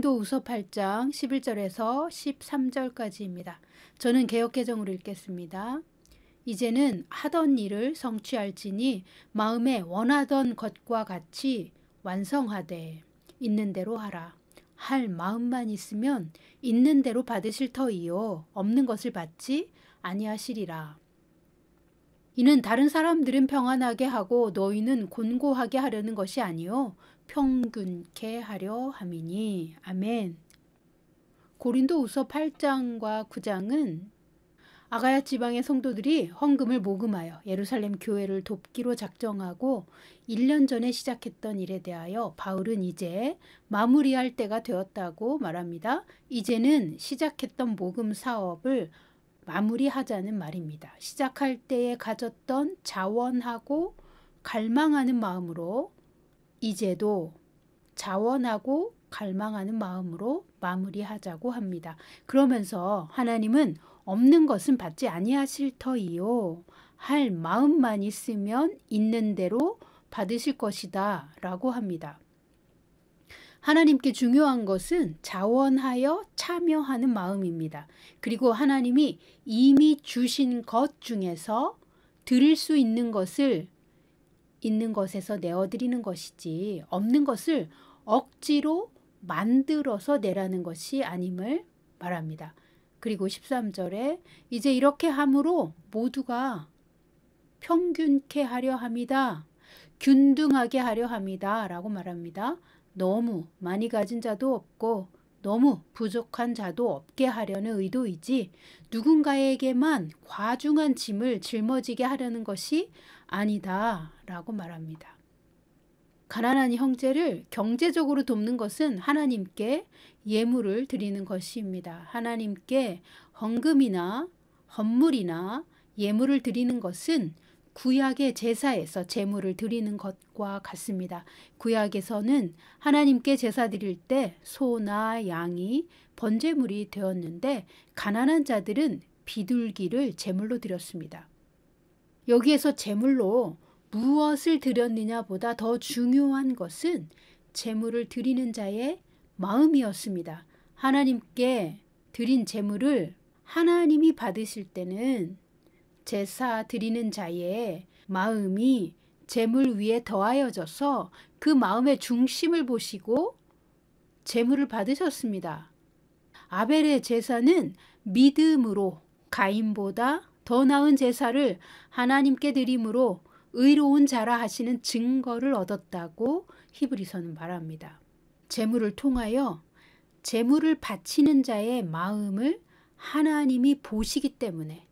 고린도후서 8장 11절에서 13절까지입니다. 저는 개역개정으로 읽겠습니다. 이제는 하던 일을 성취할지니 마음에 원하던 것과 같이 완성하되 있는 대로 하라. 할 마음만 있으면 있는 대로 받으실 터이요 없는 것을 받지 아니하시리라. 이는 다른 사람들은 평안하게 하고 너희는 곤고하게 하려는 것이 아니요 평균케 하려 함이니. 아멘. 고린도후서 8장과 9장은 아가야 지방의 성도들이 헌금을 모금하여 예루살렘 교회를 돕기로 작정하고 1년 전에 시작했던 일에 대하여 바울은 이제 마무리할 때가 되었다고 말합니다. 이제는 시작했던 모금 사업을 마무리하자는 말입니다. 시작할 때에 가졌던 자원하고 갈망하는 마음으로 이제도 자원하고 갈망하는 마음으로 마무리하자고 합니다. 그러면서 하나님은 없는 것은 받지 아니하실 터이요 할 마음만 있으면 있는 대로 받으실 것이다 라고 합니다. 하나님께 중요한 것은 자원하여 참여하는 마음입니다. 그리고 하나님이 이미 주신 것 중에서 드릴 수 있는 것을 있는 것에서 내어드리는 것이지 없는 것을 억지로 만들어서 내라는 것이 아님을 말합니다. 그리고 13절에 이제 이렇게 함으로 모두가 평균케 하려 함이다. 균등하게 하려 함이다 라고 말합니다. 너무 많이 가진 자도 없고 너무 부족한 자도 없게 하려는 의도이지 누군가에게만 과중한 짐을 짊어지게 하려는 것이 아니다 라고 말합니다. 가난한 형제를 경제적으로 돕는 것은 하나님께 예물을 드리는 것입니다. 하나님께 헌금이나 헌물이나 예물을 드리는 것은 구약의 제사에서 제물을 드리는 것과 같습니다. 구약에서는 하나님께 제사 드릴 때 소나 양이 번제물이 되었는데 가난한 자들은 비둘기를 제물로 드렸습니다. 여기에서 제물로 무엇을 드렸느냐보다 더 중요한 것은 제물을 드리는 자의 마음이었습니다. 하나님께 드린 제물을 하나님이 받으실 때는 제사 드리는 자의 마음이 제물 위에 더하여져서 그 마음의 중심을 보시고 제물을 받으셨습니다. 아벨의 제사는 믿음으로 가인보다 더 나은 제사를 하나님께 드림으로 의로운 자라 하시는 증거를 얻었다고 히브리서는 말합니다. 제물을 통하여 제물을 바치는 자의 마음을 하나님이 보시기 때문에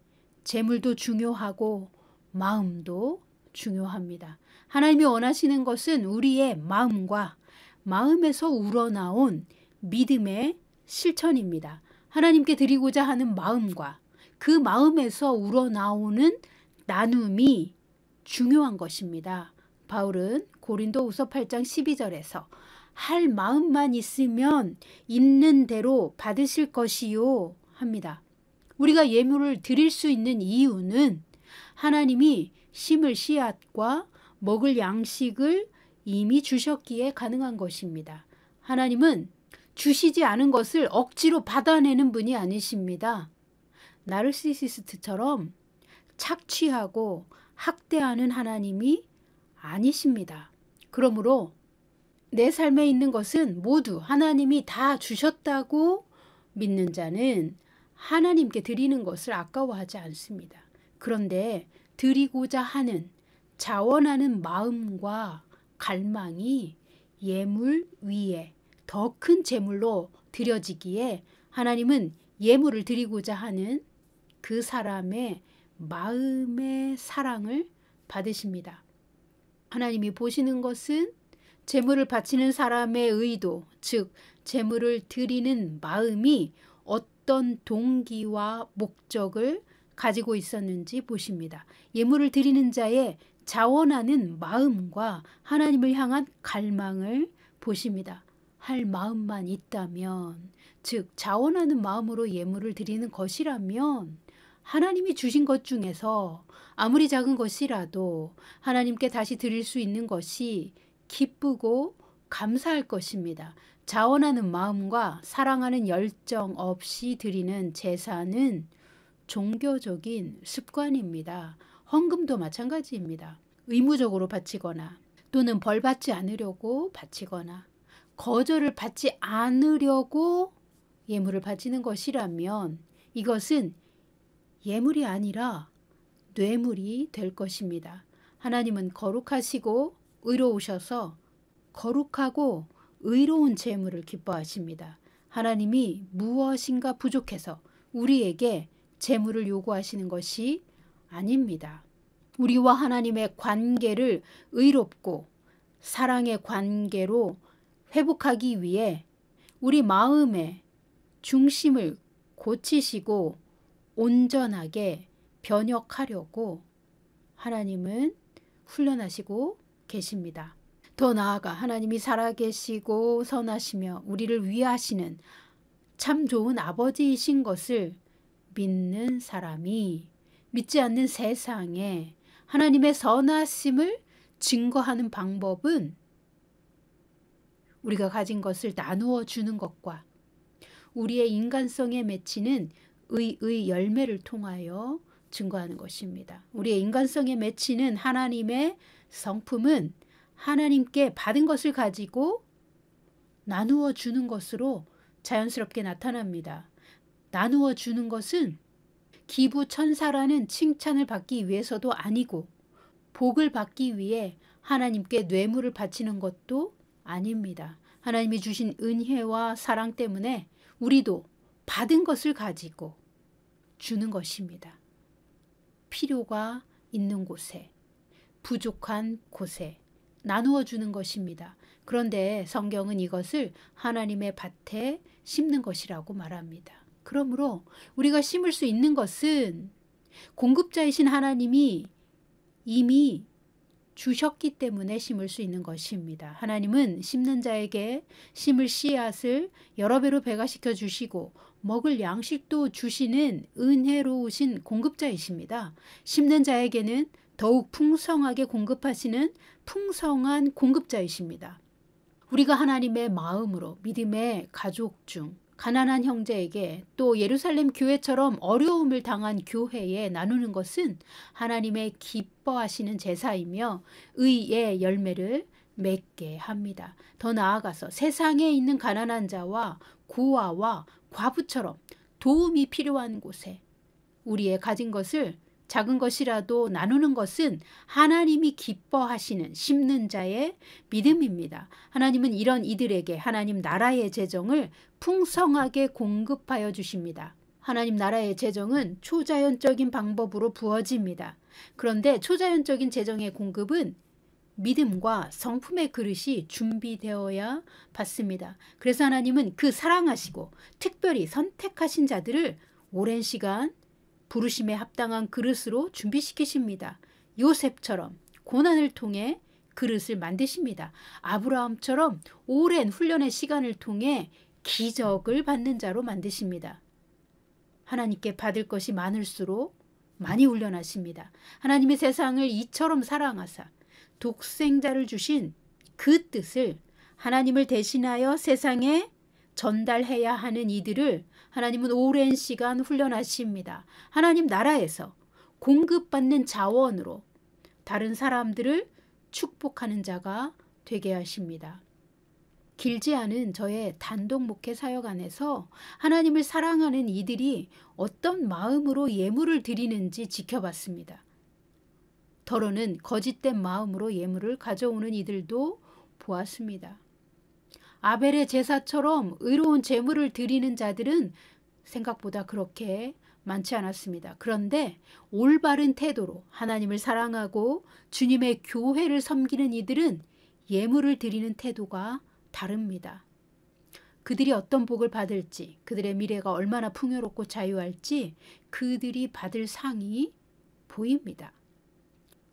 제물도 중요하고 마음도 중요합니다. 하나님이 원하시는 것은 우리의 마음과 마음에서 우러나온 믿음의 실천입니다. 하나님께 드리고자 하는 마음과 그 마음에서 우러나오는 나눔이 중요한 것입니다. 바울은 고린도후서 8장 12절에서 할 마음만 있으면 있는 대로 받으실 것이요 합니다. 우리가 예물을 드릴 수 있는 이유는 하나님이 심을 씨앗과 먹을 양식을 이미 주셨기에 가능한 것입니다. 하나님은 주시지 않은 것을 억지로 받아내는 분이 아니십니다. 나르시시스트처럼 착취하고 학대하는 하나님이 아니십니다. 그러므로 내 삶에 있는 것은 모두 하나님이 다 주셨다고 믿는 자는 하나님께 드리는 것을 아까워하지 않습니다. 그런데 드리고자 하는 자원하는 마음과 갈망이 예물 위에 더 큰 제물로 드려지기에 하나님은 예물을 드리고자 하는 그 사람의 마음의 사랑을 받으십니다. 하나님이 보시는 것은 제물을 바치는 사람의 의도, 즉 제물을 드리는 마음이 어떤 동기와 목적을 가지고 있었는지 보십니다. 예물을 드리는 자의 자원하는 마음과 하나님을 향한 갈망을 보십니다. 할 마음만 있다면, 즉 자원하는 마음으로 예물을 드리는 것이라면 하나님이 주신 것 중에서 아무리 작은 것이라도 하나님께 다시 드릴 수 있는 것이 기쁘고 감사할 것입니다. 자원하는 마음과 사랑하는 열정 없이 드리는 제사는 종교적인 습관입니다. 헌금도 마찬가지입니다. 의무적으로 바치거나 또는 벌 받지 않으려고 바치거나 거절을 받지 않으려고 예물을 바치는 것이라면 이것은 예물이 아니라 뇌물이 될 것입니다. 하나님은 거룩하시고 의로우셔서 거룩하고 의로운 제물을 기뻐하십니다. 하나님이 무엇인가 부족해서 우리에게 제물을 요구하시는 것이 아닙니다. 우리와 하나님의 관계를 의롭고 사랑의 관계로 회복하기 위해 우리 마음의 중심을 고치시고 온전하게 변혁하려고 하나님은 훈련하시고 계십니다. 더 나아가 하나님이 살아계시고 선하시며 우리를 위하시는 참 좋은 아버지이신 것을 믿는 사람이 믿지 않는 세상에 하나님의 선하심을 증거하는 방법은 우리가 가진 것을 나누어 주는 것과 우리의 인간성에 맺히는 의의 열매를 통하여 증거하는 것입니다. 우리의 인간성에 맺히는 하나님의 성품은 하나님께 받은 것을 가지고 나누어 주는 것으로 자연스럽게 나타납니다. 나누어 주는 것은 기부천사라는 칭찬을 받기 위해서도 아니고 복을 받기 위해 하나님께 뇌물을 바치는 것도 아닙니다. 하나님이 주신 은혜와 사랑 때문에 우리도 받은 것을 가지고 주는 것입니다. 필요가 있는 곳에, 부족한 곳에 나누어 주는 것입니다. 그런데 성경은 이것을 하나님의 밭에 심는 것이라고 말합니다. 그러므로 우리가 심을 수 있는 것은 공급자이신 하나님이 이미 주셨기 때문에 심을 수 있는 것입니다. 하나님은 심는 자에게 심을 씨앗을 여러 배로 배가시켜 주시고 먹을 양식도 주시는 은혜로우신 공급자이십니다. 심는 자에게는 더욱 풍성하게 공급하시는 풍성한 공급자이십니다. 우리가 하나님의 마음으로 믿음의 가족 중 가난한 형제에게 또 예루살렘 교회처럼 어려움을 당한 교회에 나누는 것은 하나님의 기뻐하시는 제사이며 의의 열매를 맺게 합니다. 더 나아가서 세상에 있는 가난한 자와 고아와 과부처럼 도움이 필요한 곳에 우리의 가진 것을 작은 것이라도 나누는 것은 하나님이 기뻐하시는 심는 자의 믿음입니다. 하나님은 이런 이들에게 하나님 나라의 재정을 풍성하게 공급하여 주십니다. 하나님 나라의 재정은 초자연적인 방법으로 부어집니다. 그런데 초자연적인 재정의 공급은 믿음과 성품의 그릇이 준비되어야 받습니다. 그래서 하나님은 그 사랑하시고 특별히 선택하신 자들을 오랜 시간 부르심에 합당한 그릇으로 준비시키십니다. 요셉처럼 고난을 통해 그릇을 만드십니다. 아브라함처럼 오랜 훈련의 시간을 통해 기적을 받는 자로 만드십니다. 하나님께 받을 것이 많을수록 많이 훈련하십니다. 하나님의 세상을 이처럼 사랑하사 독생자를 주신 그 뜻을 하나님을 대신하여 세상에 전달해야 하는 이들을 하나님은 오랜 시간 훈련하십니다. 하나님 나라에서 공급받는 자원으로 다른 사람들을 축복하는 자가 되게 하십니다. 길지 않은 저의 단독 목회 사역 안에서 하나님을 사랑하는 이들이 어떤 마음으로 예물을 드리는지 지켜봤습니다. 더러는 거짓된 마음으로 예물을 가져오는 이들도 보았습니다. 아벨의 제사처럼 의로운 제물을 드리는 자들은 생각보다 그렇게 많지 않았습니다. 그런데 올바른 태도로 하나님을 사랑하고 주님의 교회를 섬기는 이들은 예물을 드리는 태도가 다릅니다. 그들이 어떤 복을 받을지, 그들의 미래가 얼마나 풍요롭고 자유할지 그들이 받을 상이 보입니다.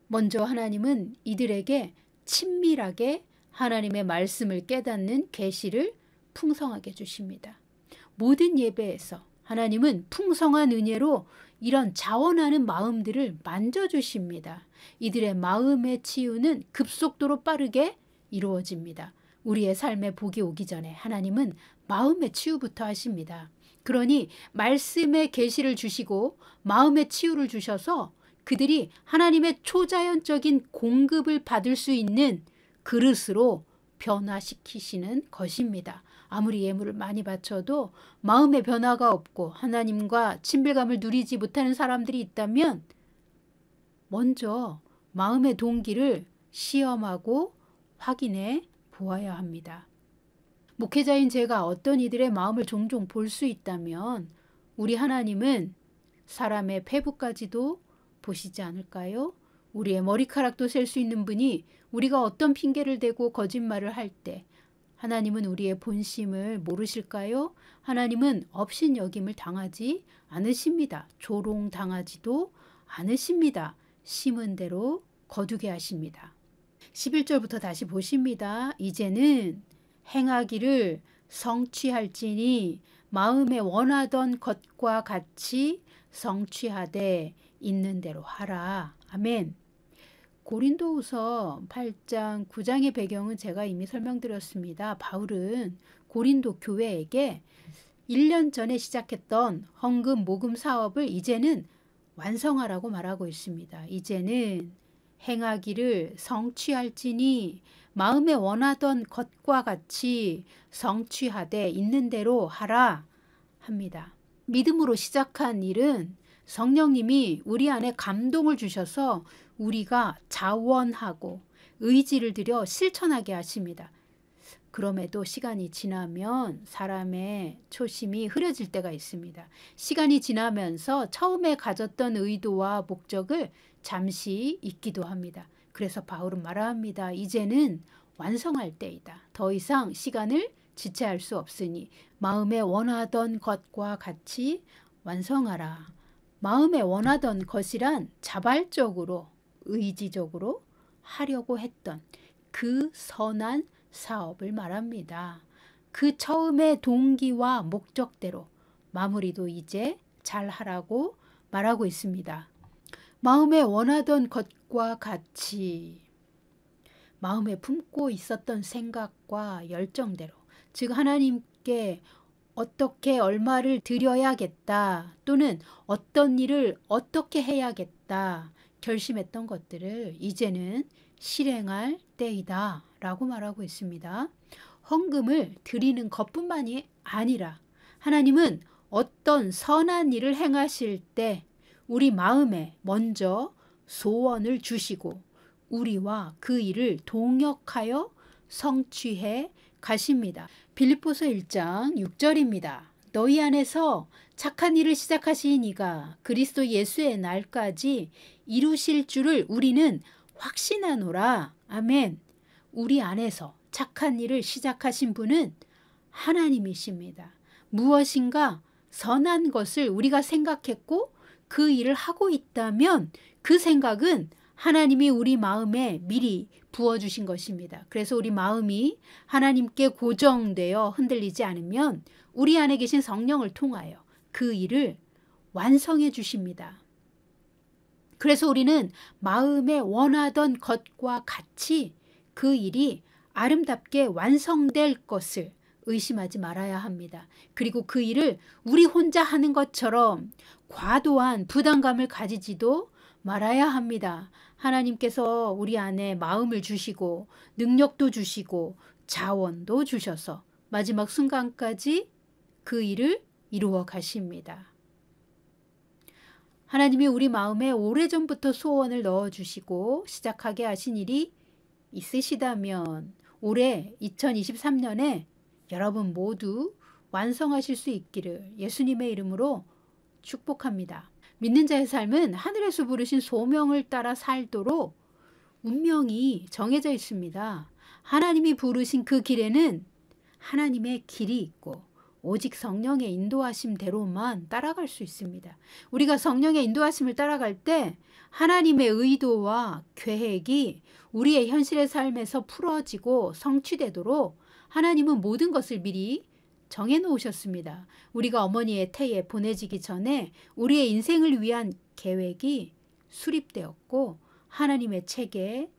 먼저 하나님은 이들에게 친밀하게 하나님의 말씀을 깨닫는 계시를 풍성하게 주십니다. 모든 예배에서 하나님은 풍성한 은혜로 이런 자원하는 마음들을 만져주십니다. 이들의 마음의 치유는 급속도로 빠르게 이루어집니다. 우리의 삶에 복이 오기 전에 하나님은 마음의 치유부터 하십니다. 그러니 말씀의 계시를 주시고 마음의 치유를 주셔서 그들이 하나님의 초자연적인 공급을 받을 수 있는 그릇으로 변화시키시는 것입니다. 아무리 예물을 많이 바쳐도 마음의 변화가 없고 하나님과 친밀감을 누리지 못하는 사람들이 있다면 먼저 마음의 동기를 시험하고 확인해 보아야 합니다. 목회자인 제가 어떤 이들의 마음을 종종 볼 수 있다면 우리 하나님은 사람의 폐부까지도 보시지 않을까요? 우리의 머리카락도 셀 수 있는 분이 우리가 어떤 핑계를 대고 거짓말을 할 때 하나님은 우리의 본심을 모르실까요? 하나님은 업신여김을 당하지 않으십니다. 조롱당하지도 않으십니다. 심은 대로 거두게 하십니다. 11절부터 다시 보십니다. 이제는 행하기를 성취할지니 마음에 원하던 것과 같이 성취하되 있는 대로 하라. 아멘. 고린도후서 8장 9장의 배경은 제가 이미 설명드렸습니다. 바울은 고린도 교회에게 1년 전에 시작했던 헌금 모금 사업을 이제는 완성하라고 말하고 있습니다. 이제는 행하기를 성취할지니 마음에 원하던 것과 같이 성취하되 있는 대로 하라 합니다. 믿음으로 시작한 일은 성령님이 우리 안에 감동을 주셔서 우리가 자원하고 의지를 들여 실천하게 하십니다. 그럼에도 시간이 지나면 사람의 초심이 흐려질 때가 있습니다. 시간이 지나면서 처음에 가졌던 의도와 목적을 잠시 잊기도 합니다. 그래서 바울은 말합니다. 이제는 완성할 때이다. 더 이상 시간을 지체할 수 없으니 마음에 원하던 것과 같이 완성하라. 마음에 원하던 것이란 자발적으로 의지적으로 하려고 했던 그 선한 사업을 말합니다. 그 처음의 동기와 목적대로 마무리도 이제 잘 하라고 말하고 있습니다. 마음에 원하던 것과 같이 마음에 품고 있었던 생각과 열정대로 즉 하나님께 어떻게 얼마를 드려야겠다 또는 어떤 일을 어떻게 해야겠다 결심했던 것들을 이제는 실행할 때이다 라고 말하고 있습니다. 헌금을 드리는 것뿐만이 아니라 하나님은 어떤 선한 일을 행하실 때 우리 마음에 먼저 소원을 주시고 우리와 그 일을 동역하여 성취해 가십니다. 빌립보서 1장 6절입니다. 너희 안에서 착한 일을 시작하신 이가 그리스도 예수의 날까지 이루실 줄을 우리는 확신하노라. 아멘. 우리 안에서 착한 일을 시작하신 분은 하나님이십니다. 무엇인가 선한 것을 우리가 생각했고 그 일을 하고 있다면 그 생각은 하나님이 우리 마음에 미리 부어주신 것입니다. 그래서 우리 마음이 하나님께 고정되어 흔들리지 않으면 우리 안에 계신 성령을 통하여 그 일을 완성해 주십니다. 그래서 우리는 마음에 원하던 것과 같이 그 일이 아름답게 완성될 것을 의심하지 말아야 합니다. 그리고 그 일을 우리 혼자 하는 것처럼 과도한 부담감을 가지지도 말아야 합니다. 하나님께서 우리 안에 마음을 주시고 능력도 주시고 자원도 주셔서 마지막 순간까지 그 일을 이루어 가십니다. 하나님이 우리 마음에 오래전부터 소원을 넣어주시고 시작하게 하신 일이 있으시다면 올해 2023년에 여러분 모두 완성하실 수 있기를 예수님의 이름으로 축복합니다. 믿는 자의 삶은 하늘에서 부르신 소명을 따라 살도록 운명이 정해져 있습니다. 하나님이 부르신 그 길에는 하나님의 길이 있고 오직 성령의 인도하심대로만 따라갈 수 있습니다. 우리가 성령의 인도하심을 따라갈 때 하나님의 의도와 계획이 우리의 현실의 삶에서 풀어지고 성취되도록 하나님은 모든 것을 미리 정해놓으셨습니다. 우리가 어머니의 태에 보내지기 전에 우리의 인생을 위한 계획이 수립되었고 하나님의 책에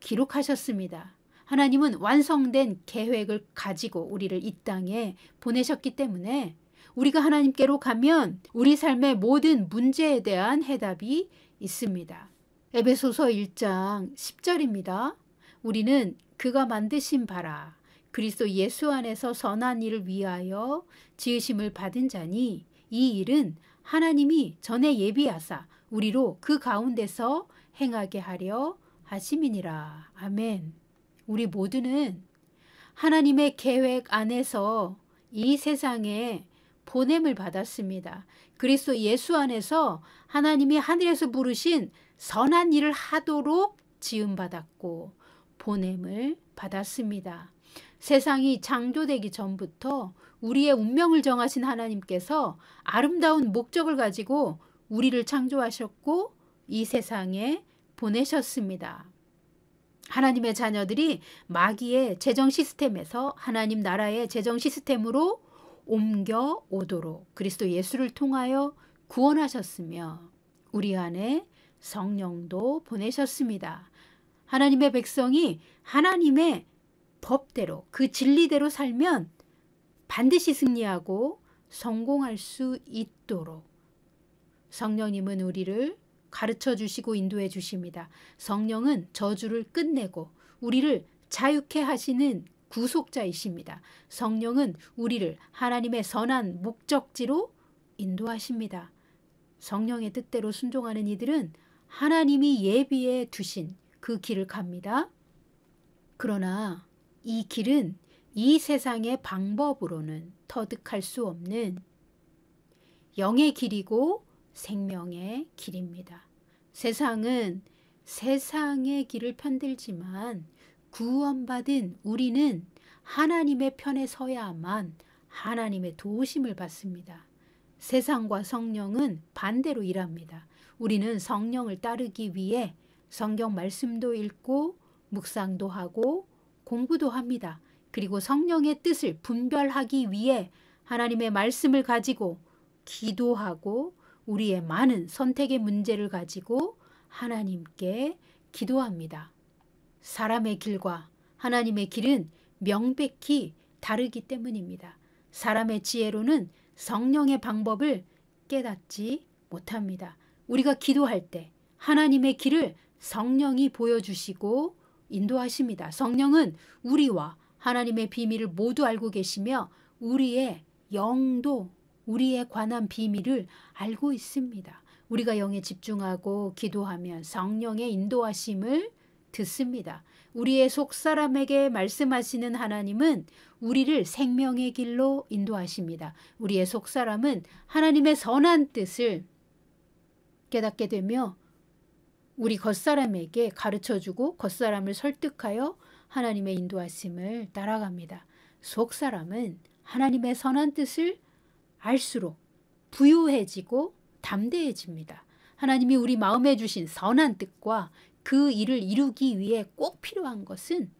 기록하셨습니다. 하나님은 완성된 계획을 가지고 우리를 이 땅에 보내셨기 때문에 우리가 하나님께로 가면 우리 삶의 모든 문제에 대한 해답이 있습니다. 에베소서 1장 10절입니다. 우리는 그가 만드신 바라 그리스도 예수 안에서 선한 일을 위하여 지으심을 받은 자니 이 일은 하나님이 전에 예비하사 우리로 그 가운데서 행하게 하려 하심이니라. 아멘. 우리 모두는 하나님의 계획 안에서 이 세상에 보냄을 받았습니다. 그리스도 예수 안에서 하나님이 하늘에서 부르신 선한 일을 하도록 지음받았고 보냄을 받았습니다. 세상이 창조되기 전부터 우리의 운명을 정하신 하나님께서 아름다운 목적을 가지고 우리를 창조하셨고 이 세상에 보내셨습니다. 하나님의 자녀들이 마귀의 재정 시스템에서 하나님 나라의 재정 시스템으로 옮겨오도록 그리스도 예수를 통하여 구원하셨으며 우리 안에 성령도 보내셨습니다. 하나님의 백성이 하나님의 법대로 그 진리대로 살면 반드시 승리하고 성공할 수 있도록 성령님은 우리를 가르쳐 주시고 인도해 주십니다. 성령은 저주를 끝내고 우리를 자유케 하시는 구속자이십니다. 성령은 우리를 하나님의 선한 목적지로 인도하십니다. 성령의 뜻대로 순종하는 이들은 하나님이 예비해 두신 그 길을 갑니다. 그러나 이 길은 이 세상의 방법으로는 터득할 수 없는 영의 길이고 생명의 길입니다. 세상은 세상의 길을 편들지만 구원받은 우리는 하나님의 편에 서야만 하나님의 도우심을 받습니다. 세상과 성령은 반대로 일합니다. 우리는 성령을 따르기 위해 성경 말씀도 읽고 묵상도 하고 공부도 합니다. 그리고 성령의 뜻을 분별하기 위해 하나님의 말씀을 가지고 기도하고 우리의 많은 선택의 문제를 가지고 하나님께 기도합니다. 사람의 길과 하나님의 길은 명백히 다르기 때문입니다. 사람의 지혜로는 성령의 방법을 깨닫지 못합니다. 우리가 기도할 때 하나님의 길을 성령이 보여주시고 인도하십니다. 성령은 우리와 하나님의 비밀을 모두 알고 계시며 우리의 영도 우리에 관한 비밀을 알고 있습니다. 우리가 영에 집중하고 기도하면 성령의 인도하심을 듣습니다. 우리의 속사람에게 말씀하시는 하나님은 우리를 생명의 길로 인도하십니다. 우리의 속사람은 하나님의 선한 뜻을 깨닫게 되며 우리 겉사람에게 가르쳐주고 겉사람을 설득하여 하나님의 인도하심을 따라갑니다. 속사람은 하나님의 선한 뜻을 알수록 부유해지고 담대해집니다. 하나님이 우리 마음에 주신 선한 뜻과 그 일을 이루기 위해 꼭 필요한 것은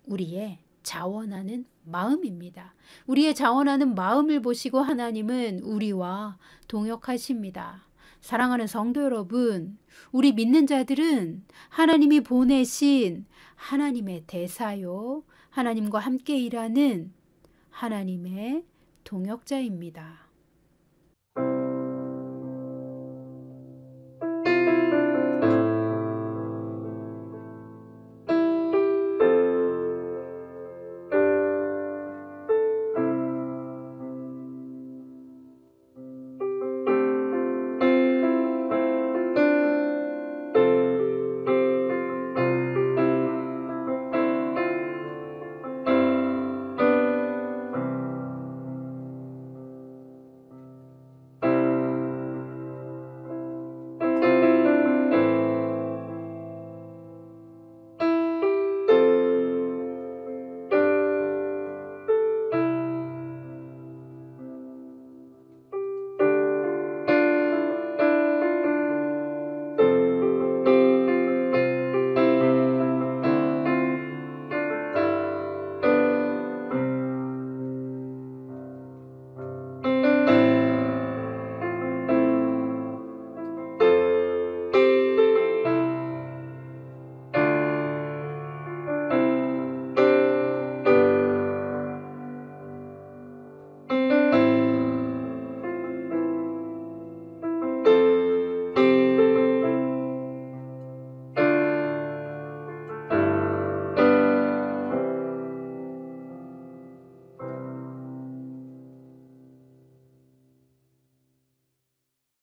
우리의 자원하는 마음입니다. 우리의 자원하는 마음을 보시고 하나님은 우리와 동역하십니다. 사랑하는 성도 여러분, 우리 믿는 자들은 하나님이 보내신 하나님의 대사요, 하나님과 함께 일하는 하나님의 동역자입니다.